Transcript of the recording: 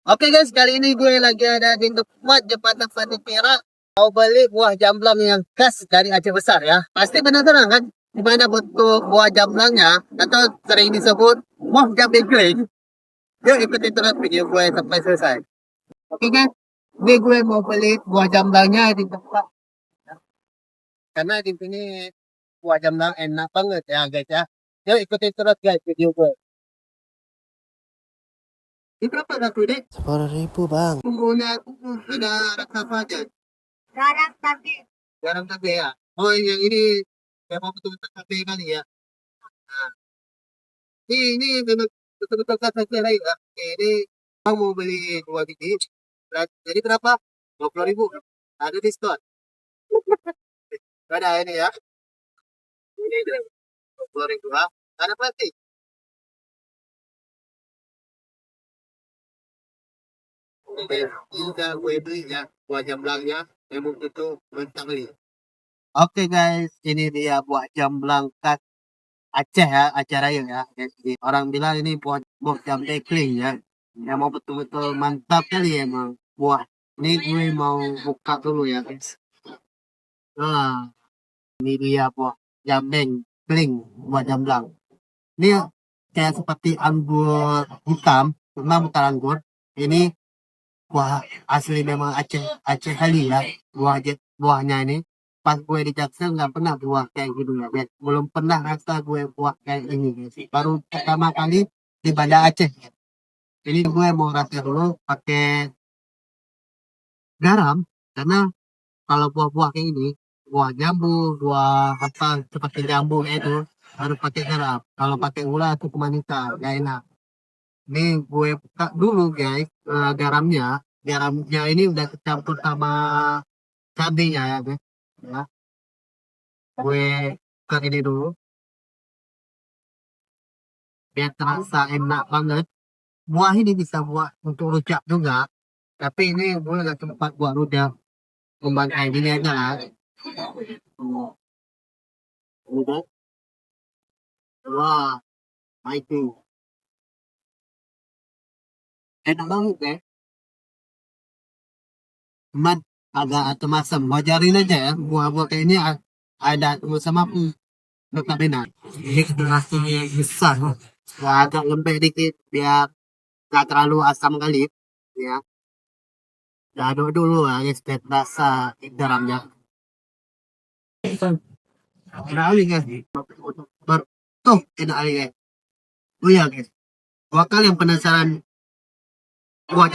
Oke guys, kali ini gue lagi ada di tempat Jembatan Fatih Perak. Mau beli buah jamblang yang khas dari Aceh Besar ya. Pasti penasaran kan? Gimana bentuk buah jamblangnya? Atau sering disebut buah jambe kering. Yuk ikuti terus video gue sampai selesai. Oke guys, ini gue mau beli buah jamblangnya di tempat. Karena di sini buah jamblang enak banget ya guys ya. Yuk ikuti terus guys video gue. Ini berapa satu deh? 10.000 bang. Bumbunya ada rasa apa aja? Garam tapi Garam cabe ya. Oh yang ini memang betul-betul cabe kali ya. Nah, ini memang betul-betul cabe lain ya. Oke, ini kamu mau beli 2 biji. Jadi berapa? 20.000. Ada diskon. Ada ini ya. Ini 20.000 ya. Ada plastik. Oke, ini udah gue beli ya. Buah jamblangnya. Memang itu mentah beli. Oke guys, ini dia buah jamblang khas Aceh ya, Aceh Raya ya. Jadi, orang bilang ini buah buah jambe kling ya. Yang mau betul-betul mantap kali ya emang. Buah. Ini gue mau buka dulu ya guys. Nah, ini dia buah jambeng kling, buah jamblang. Ini kayak seperti anggur hitam, memang bukan anggur. Ini buah asli memang Aceh Aceh kali ya. Buahnya ini pas gue di Jaksel nggak pernah buah kayak gitu ya guys. Belum pernah rasa gue buah kayak ini guys. Baru pertama kali di Banda Aceh. Ini gue mau rasa dulu pakai garam karena kalau buah-buah kayak ini, buah jambu, buah apa seperti jambu itu harus pakai garam. Kalau pakai gula itu kemanisan, gak enak. Ini gue buka dulu guys garamnya. Garamnya ini udah kecampur sama cabenya ya guys. Ya, gue buka ini dulu biar terasa enak banget. Buah ini bisa buat untuk rujak juga, tapi ini gue gak sempat buat rujak. Kembang kayak gini aja lah. Udah. Wah, itu enak banget ya. Cuman agak asam asam. Wajarin aja ya. Buah-buah kayak ini ada sama pun tetap enak. Ini terasi besar. Wah, agak lembek dikit biar gak terlalu asam kali ya. Kita aduk dulu ya guys biar terasa garamnya. Enak kali guys. Tuh enak kali guys. Oh iya guys. Buat kalian penasaran buah